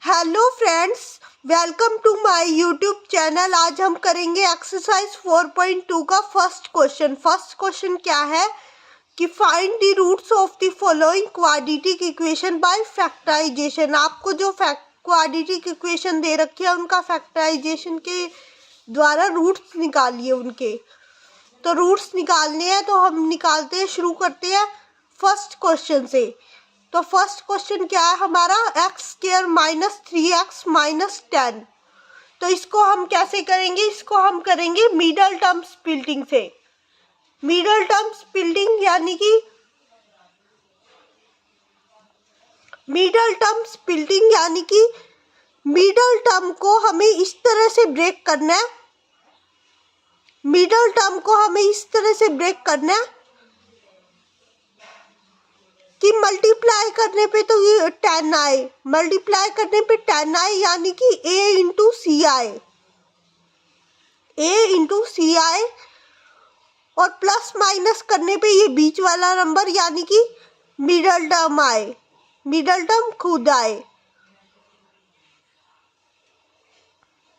Hello friends, welcome to my YouTube channel. आज हम करेंगे एक्सरसाइज 4.2 का फर्स्ट क्वेश्चन। फर्स्ट क्वेश्चन क्या है कि find the roots of the following quadratic equation by factorization. आपको जो क्वाड्रेटिक इक्वेशन दे रखी है उनका फैक्टराइजेशन के द्वारा रूट्स निकालिए उनके। तो रूट्स निकालने हैं तो हम निकालते हैं, शुरू करते हैं फर्स्ट क्वेश्चन से। तो फर्स्ट क्वेश्चन क्या है हमारा, x square minus 3x minus 10। तो इसको हम कैसे करेंगे, इसको हम करेंगे मिडल टर्म स्प्लिटिंग से। मिडल टर्म स्प्लिटिंग यानी कि मिडल टर्म को हमें इस तरह से ब्रेक करना है। मिडल टर्म को हमें इस तरह से ब्रेक करना है कि मल्टीप्लाई करने पे तो ये 10 आए, मल्टीप्लाई करने पे 10 आए यानी कि a इंटू सी आए, और प्लस माइनस करने पे ये बीच वाला नंबर यानी कि मिडल टर्म आए, मिडल टर्म खुद आए।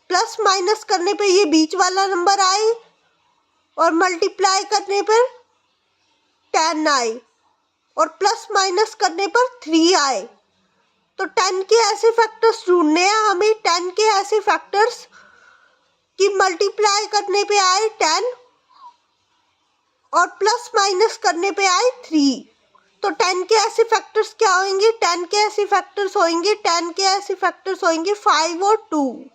प्लस माइनस करने पे ये बीच वाला नंबर आए और मल्टीप्लाई करने पर 10 आए और प्लस माइनस करने पर 3 आए। तो 10 के ऐसे फैक्टर्स ढूंढने हैं हमें। 10 के ऐसे फैक्टर्स कि मल्टीप्लाई करने पे आए 10 और प्लस माइनस करने पे आए 3। तो 10 के ऐसे फैक्टर्स क्या होंगे, 10 के ऐसे फैक्टर्स होंगे 5 और 2।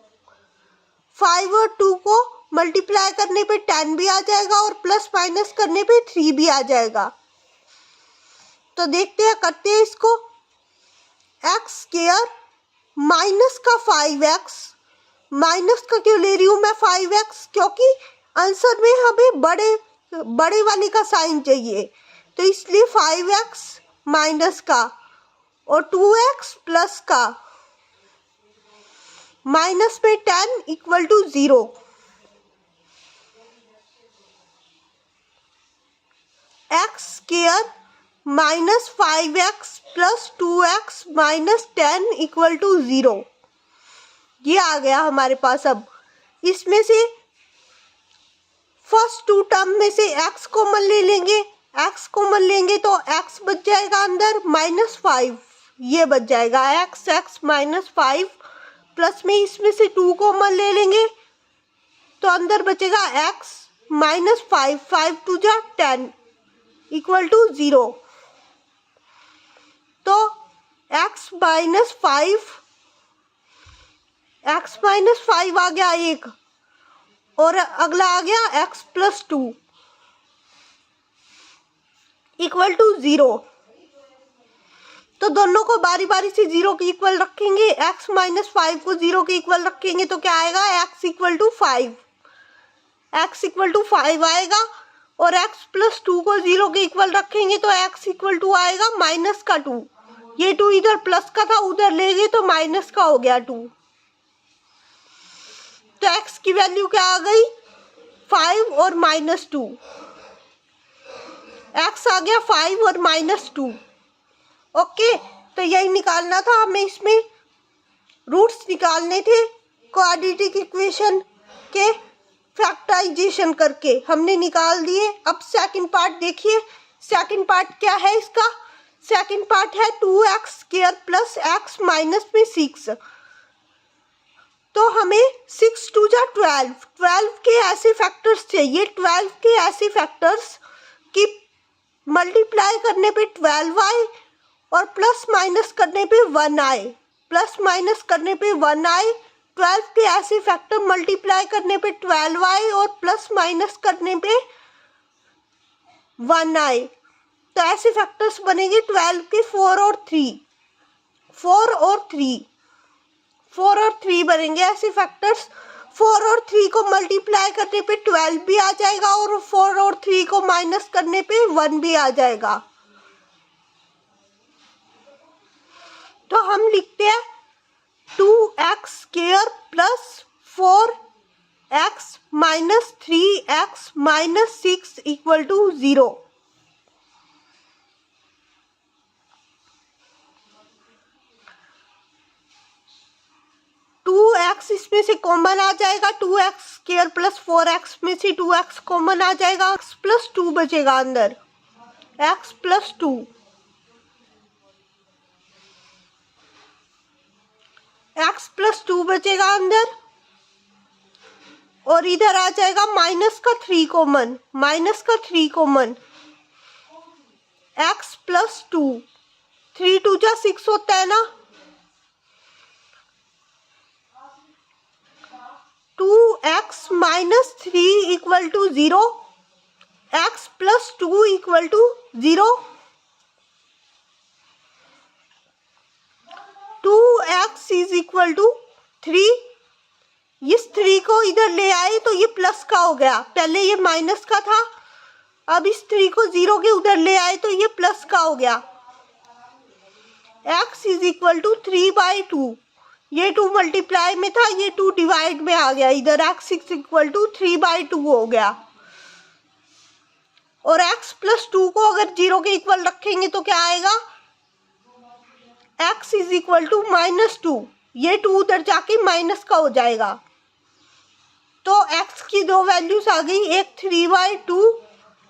5 और 2 को मल्टीप्लाई करने पे 10 भी आ जाएगा और प्लस माइनस करने पे 3 भी आ जाएगा। तो देखते हैं, करते हैं इसको। एक्स स्क्वायर माइनस का 5x, माइनस का क्यों ले रही हूँ मैं 5x, क्योंकि आंसर में हमें बड़े वाले का साइन चाहिए, तो इसलिए 5x माइनस का और 2x प्लस का, माइनस में 10 equal to 0। X square minus 5x plus 2x minus 10 equal to 0, ये आ गया हमारे पास। अब इसमें से फर्स्ट टू टर्म में से x कॉमन ले लेंगे, x कॉमन लेंगे तो x बच जाएगा अंदर माइनस 5, ये बच जाएगा x माइनस 5, प्लस में इसमें से 2 कॉमन ले लेंगे तो अंदर बचेगा x माइनस 5, 5 टू जा 10 इक्वल टू 0। तो x माइनस 5 आ गया एक, और अगला आ गया x प्लस 2 इक्वल टू 0। तो दोनों को बारी बारी से 0 के इक्वल रखेंगे। x माइनस 5 को 0 के इक्वल रखेंगे तो क्या आएगा, x इक्वल टू 5 आएगा, और x प्लस 2 को 0 के इक्वल रखेंगे तो x इक्वल टू आएगा माइनस का 2। ये 2 इधर प्लस का था, उधर ले गए तो माइनस का हो गया 2। तो x की वैल्यू क्या आ गई, 5 और माइनस 2। x आ गया 5 और माइनस 2। ओके, तो यही निकालना था हमें, इसमें रूट्स निकालने थे क्वाड्रेटिक इक्वेशन के। फैक्टराइजेशन करके हमने निकाल दिए। अब सेकंड पार्ट देखिए। सेकंड पार्ट क्या है इसका, सेकंड पार्ट है 2x square plus x minus में 6। तो हमें 6 टू जा 12 के ऐसे फैक्टर्स चाहिए, 12 के ऐसे फैक्टर्स कि मल्टीप्लाई करने पे 12 आए और प्लस माइनस करने पे 1 आए, 12 के ऐसे फैक्टर मल्टीप्लाई करने पे 12 आए और प्लस माइनस करने पे 1 आए। तो ऐसे फैक्टर्स बनेंगे 12 के 4 और 3 बनेंगे ऐसे फैक्टर्स। 4 और 3 को मल्टीप्लाई करने पे 12 भी आ जाएगा और 4 और 3 को माइनस करने पे 1 भी आ जाएगा। तो हम लिखते हैं 2x square plus 4x minus 3x minus 6 equal to 0। x इसमें से कॉमन आ जाएगा, 2x² प्लस 4x में से 2x कॉमन आ जाएगा, x प्लस 2 बचेगा अंदर, x प्लस 2, x प्लस 2 बचेगा अंदर, और इधर आ जाएगा माइनस का 3 कॉमन, माइनस का 3 कॉमन, x प्लस 2, 3 2 जा 6 होता है ना, 2x minus 3 equal to 0, x plus 2 equal to 0, 2x is equal to 3, इस 3 को इधर ले आए तो ये प्लस का हो गया, पहले ये माइनस का था, अब इस 3 को 0 के उधर ले आए तो ये प्लस का हो गया, x इज इक्वल टू 3/2, ये 2 मल्टीप्लाई में था, ये 2 डिवाइड में आ गया, इधर x इज इक्वल टू 3/2 हो गया, और x प्लस 2 को अगर 0 के इक्वल रखेंगे तो क्या आएगा, x इज इक्वल टू -2, ये 2 उधर जाके माइनस का हो जाएगा, तो x की दो वैल्यूज आ गई, एक 3/2,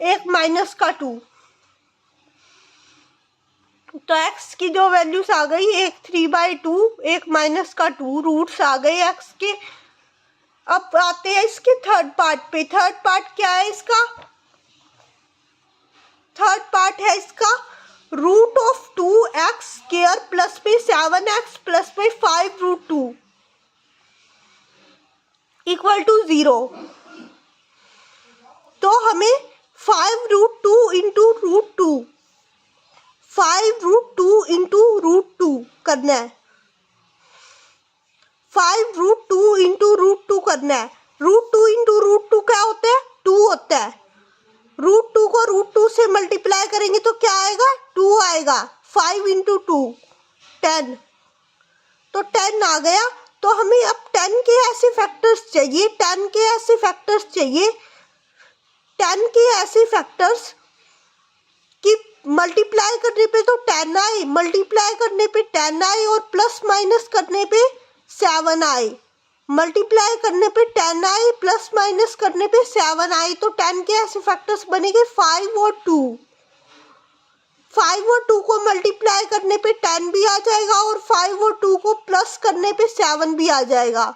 एक माइनस का 2, तो x की दो वैल्यूज आ गई, एक 3/2, एक माइनस का 2, रूट्स आ गए x के। अब आते हैं इसके थर्ड पार्ट पे। थर्ड पार्ट क्या है इसका, थर्ड पार्ट है इसका रूट ऑफ 2x² प्लस में 7x प्लस में 5√2 इक्वल टू 0। तो हमें 5√2 इंटू √2, 5√2 इंटू √2 करना है, 5√2 इंटू √2 करना है। √2 इंटू √2 क्या होता है, 2 होता है। √2 को √2 से मल्टीप्लाई करेंगे तो क्या आएगा, 2 आएगा। 5 इंटू 2 10, तो 10 आ गया। तो हमें अब 10 के ऐसे फैक्टर्स चाहिए, 10 के ऐसे फैक्टर्स चाहिए, 10 के ऐसे फैक्टर्स कि मल्टीप्लाई करने पे तो 10 आए, मल्टीप्लाई करने पे 10 आए और प्लस माइनस करने पे 7 आए, मल्टीप्लाई करने पे 10 आए, प्लस माइनस करने पे 7 आए। तो 10 के ऐसे फैक्टर्स बनेंगे 5 और 2। 5 और 2 को मल्टीप्लाई करने पे 10 भी आ जाएगा और 5 और 2 को प्लस करने पे 7 भी आ जाएगा।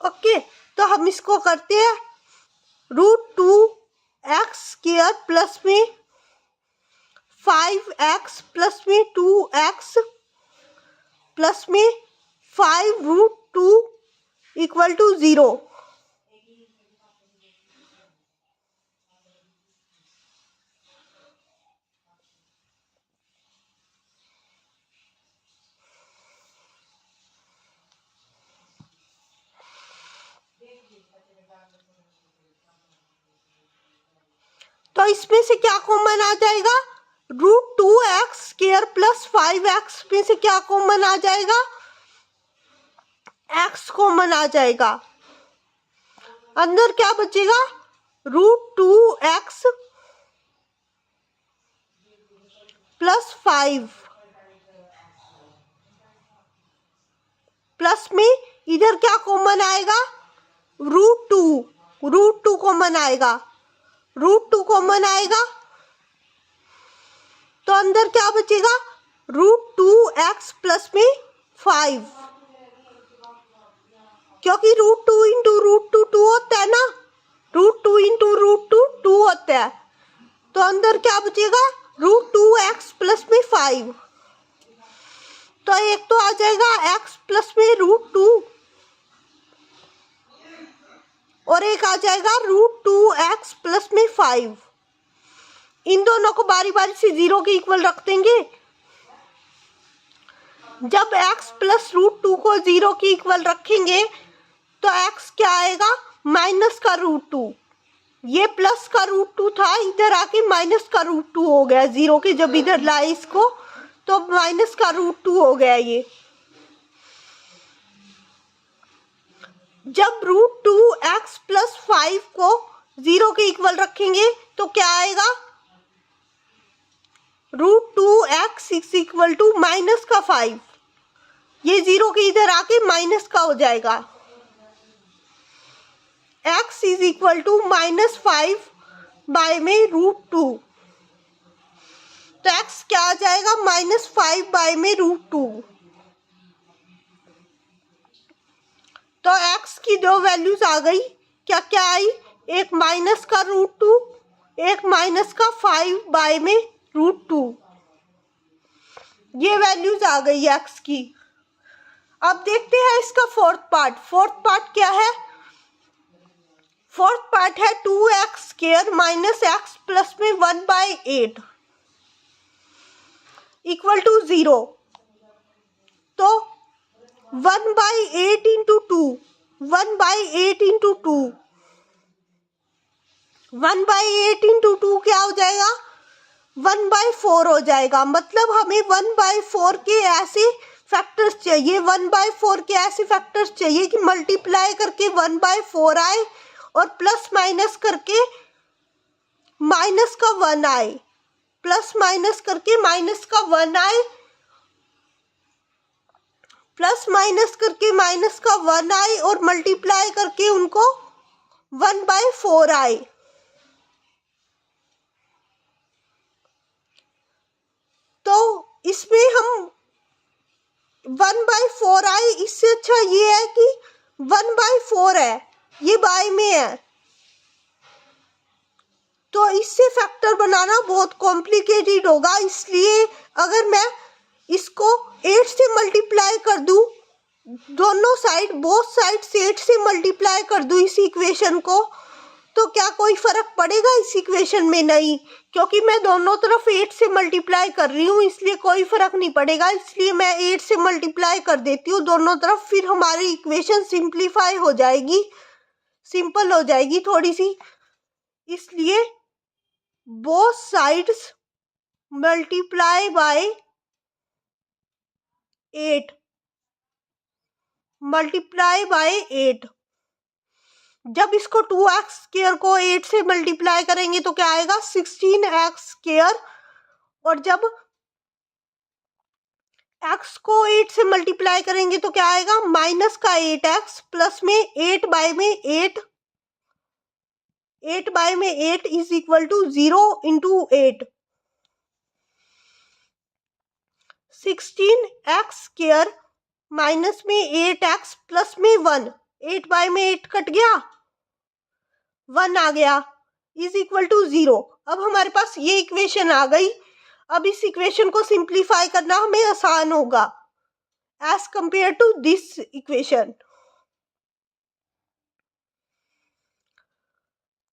ओके, तो हम इसको करते हैं। √2x² प्लस में 5x प्लस में 2x प्लस में 5√2 इक्वल टू 0। तो इसमें से क्या कॉमन आ जाएगा, √2x² प्लस 5x में से क्या कॉमन आ जाएगा, x कॉमन आ जाएगा। अंदर क्या बचेगा, √2x प्लस 5 प्लस में इधर क्या कॉमन आएगा, √2 कॉमन आएगा, √2 कॉमन आएगा। तो अंदर क्या बचेगा, √2x प्लस में 5, क्योंकि √2 इंटू √2 2 होता है ना, √2 इंटू √2 2 होता है। तो अंदर क्या बचेगा, √2x प्लस में 5। तो एक तो आ जाएगा x प्लस में √2 और एक आ जाएगा √2x प्लस में 5। इन दोनों को बारी बारी से 0 के इक्वल रख देंगे। जब x प्लस √2 को 0 के इक्वल रखेंगे तो x क्या आएगा, माइनस का √2। ये प्लस का √2 था, इधर आके माइनस का √2 हो गया। 0 के जब इधर लाए इसको तो माइनस का √2 हो गया। ये जब √2x प्लस 5 को 0 के इक्वल रखेंगे तो क्या आएगा, √2x is equal to minus का 5, ये 0 के इधर आके माइनस का हो जाएगा। x is equal to -5 by में √2, तो x क्या आ जाएगा, -5 बाय में √2। तो x की दो वैल्यूज आ गई, क्या क्या आई, एक माइनस का √2, एक माइनस का 5 बाय में √2, ये वैल्यूज आ गई x की। अब देखते हैं इसका फोर्थ पार्ट। फोर्थ पार्ट क्या है, फोर्थ पार्ट है 2x² माइनस x प्लस में 1/8 इक्वल टू 0। तो 1/8 इंटू 2, 1/8 इंटू 2, 1/8 इंटू 2 क्या हो जाएगा, 1/4 हो जाएगा। मतलब हमें 1/4 के ऐसे फैक्टर्स चाहिए, 1/4 के ऐसे फैक्टर्स चाहिए कि मल्टीप्लाई करके 1/4 आए और प्लस माइनस करके माइनस का 1 आए, प्लस माइनस करके माइनस का 1 आए, प्लस माइनस करके माइनस का 1 आए और मल्टीप्लाई करके उनको 1/4 आए। तो इसमें हम 1/4 आए, इससे अच्छा ये है कि 1/4 है, ये बाय में है, तो इससे फैक्टर बनाना बहुत कॉम्प्लिकेटेड होगा। इसलिए अगर मैं इसको 8 से मल्टीप्लाई कर दूं, दोनों साइड, बोथ साइड से 8 से मल्टीप्लाई कर दूं इस इक्वेशन को, तो क्या कोई फर्क पड़ेगा इस इक्वेशन में? नहीं, क्योंकि मैं दोनों तरफ 8 से मल्टीप्लाई कर रही हूँ, इसलिए कोई फर्क नहीं पड़ेगा। इसलिए मैं 8 से मल्टीप्लाई कर देती हूँ दोनों तरफ, फिर हमारी इक्वेशन सिंप्लीफाई हो जाएगी, सिंपल हो जाएगी थोड़ी सी। इसलिए both sides multiply by 8, multiply by 8। जब इसको 2x² को 8 से मल्टीप्लाई करेंगे तो क्या आएगा, 16x²। और जब x को 8 से मल्टीप्लाई करेंगे तो क्या आएगा, माइनस का 8x प्लस में 8 बाय में 8, 8 बाय में 8 is equal to 0 into 8, 16x² minus में 8x प्लस में 1, 8 बाय में 8 कट गया, 1 आ गया, इज इक्वल टू 0। अब हमारे पास ये इक्वेशन आ गई। अब इस इक्वेशन को सिंप्लीफाई करना हमें आसान होगा as compare to this equation.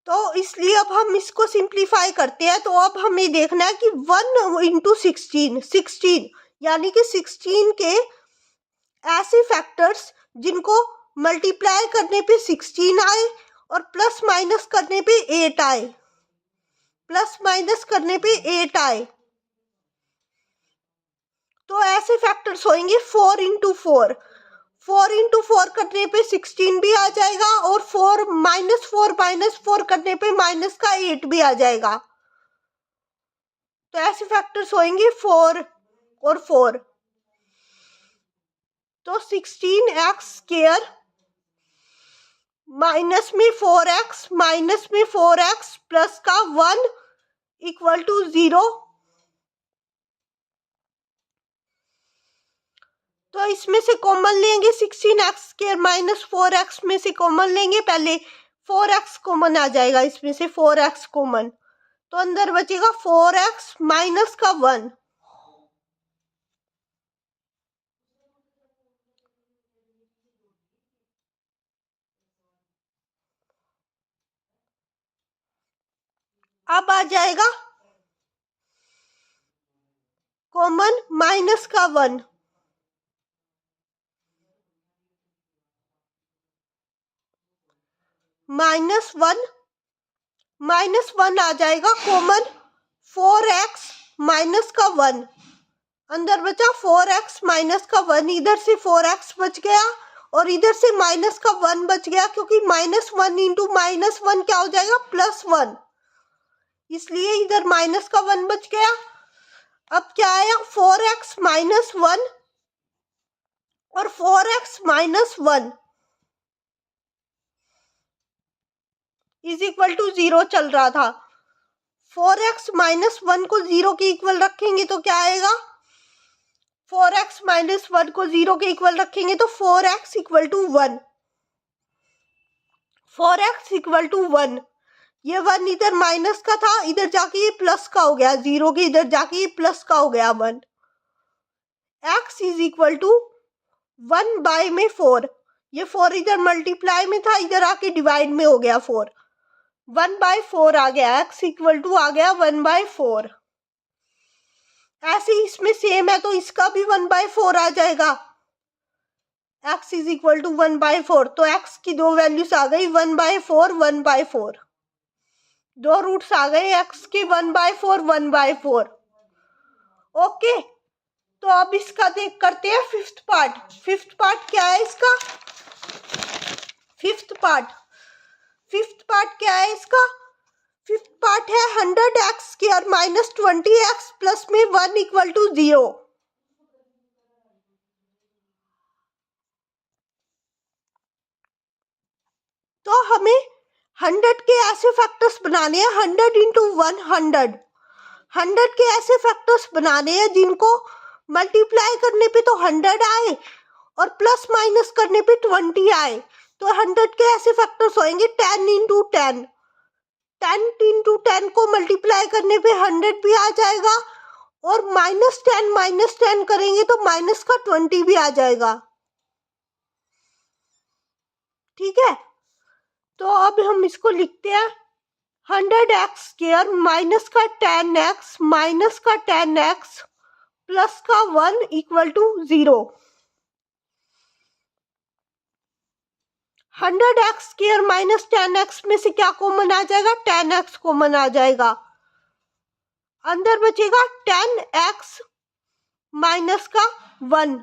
तो इसलिए अब हम इसको सिंप्लीफाई करते हैं। तो अब हमें देखना है कि 1 इंटू 16, यानी कि 16 के ऐसे फैक्टर्स जिनको मल्टीप्लाई करने पे 16 आए और प्लस माइनस करने पे 8 आए, प्लस माइनस करने पे 8 आए। तो ऐसे फैक्टर्स होंगे 4 इंटू 4, 4 इंटू 4 करने पे 16 भी आ जाएगा और 4 माइनस 4 करने पे माइनस का 8 भी आ जाएगा। तो ऐसे फैक्टर्स होंगे 4 और 4। तो 16x² माइनस में 4x, माइनस में 4x प्लस का 1 इक्वल टू 0। तो इसमें से कॉमन लेंगे, 16x² माइनस 4x में से कॉमन लेंगे। पहले 4x कॉमन आ जाएगा, इसमें से 4x कॉमन, तो अंदर बचेगा 4x माइनस का 1। अब आ जाएगा कॉमन माइनस का 1, माइनस वन आ जाएगा कॉमन, 4x माइनस का 1, अंदर बचा 4x माइनस का 1। इधर से 4x बच गया और इधर से माइनस का 1 बच गया, क्योंकि -1 इंटू -1 क्या हो जाएगा, +1, इसलिए इधर माइनस का 1 बच गया। अब क्या आया 4x माइनस 1 और 4x minus 1 is equal to 0 चल रहा था। 4x माइनस 1 को 0 के इक्वल रखेंगे तो क्या आएगा, 4x माइनस 1 को 0 के इक्वल रखेंगे तो 4x equal to 1, 4x equal to 1। ये 1 इधर माइनस का था, इधर जाके ये प्लस का हो गया, 0 के इधर जाके ये प्लस का हो गया 1। x is equal to 1 by में 4, ये 4 इधर मल्टीप्लाई में था, इधर आके डिवाइड में हो गया 4, 1 बाय 4 आ गया, x इक्वल टू आ गया 1 बाय 4। ऐसे इसमें सेम है तो इसका भी 1 बाय 4 आ जाएगा, x is equal to 1 by 4। तो x की दो वैल्यूज आ गई 1 बाय 4, 1 बाय 4, दो रूट्स आ गए x के 1 बाय 4, 1 बाय 4। ओके, तो अब इसका देख करते हैं फिफ्थ पार्ट। फिफ्थ पार्ट क्या है इसका, फिफ्थ पार्ट क्या है इसका, फिफ्थ पार्ट है 100x square minus 20x plus में 1 इक्वल टू 0। तो हमें 100 के ऐसे फैक्टर्स बनाने हैं, 100 इंटू 100, 100 के ऐसे फैक्टर्स बनाने हैं जिनको मल्टीप्लाई करने पे तो 100 आए और प्लस माइनस करने पे 20 आए। तो 100 के ऐसे फैक्टर्स होंगे 10 इंटू 10, 10 इंटू 10 को मल्टीप्लाई करने पे 100 भी आ जाएगा और माइनस 10 करेंगे तो माइनस का 20 भी आ जाएगा। ठीक है, तो अब हम इसको लिखते हैं 100x स्क्वायर माइनस का 10x माइनस का 10x प्लस का 1 equal to 0। 100x square minus 10x में से क्या कॉमन आ जाएगा, 10x कॉमन आ जाएगा, अंदर बचेगा 10x माइनस का 1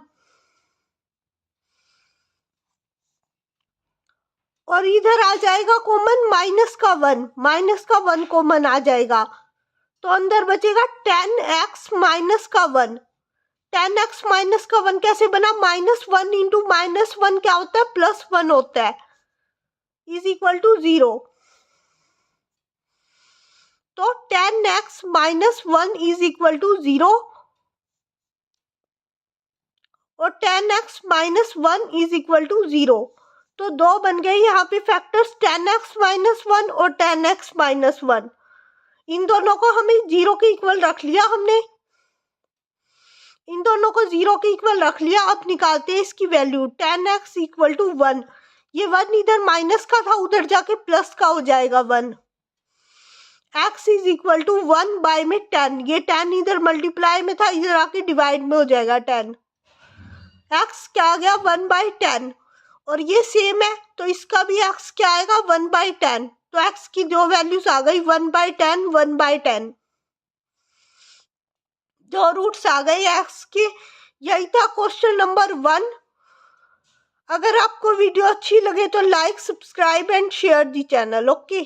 और इधर आ जाएगा कॉमन माइनस का 1 कॉमन आ जाएगा। तो अंदर बचेगा 10x माइनस का 1, 10x माइनस का 1 कैसे बना, -1 इंटू -1 क्या होता है, +1 होता है, इज इक्वल टू 0। तो 10x minus 1 is equal to 0 और 10x minus 1 is equal to 0। तो दो बन गए यहाँ पे फैक्टर्स 10x माइनस 1 और 10x माइनस 1। इन दोनों को हमें 0 के इक्वल रख लिया, हमने इन दोनों को 0 के इक्वल रख लिया। अब निकालते हैं इसकी वैल्यू, 10x इक्वल टू 1, ये 1 इधर माइनस का था, उधर जाके प्लस का हो जाएगा 1। x is equal to 1 by में 10, ये 10 इधर मल्टीप्लाई में था, इधर आके डिवाइड में हो जाएगा 10। x क्या आ गया 1 बाय 10 और ये सेम है तो इसका भी x क्या आएगा 1 बाय 10। तो x की दो वैल्यूज आ गई 1 बाय 10, 1 बाय 10, दो रूट्स आ गए x के। यही था क्वेश्चन नंबर 1। अगर आपको वीडियो अच्छी लगे तो like, subscribe and share the channel. Okay.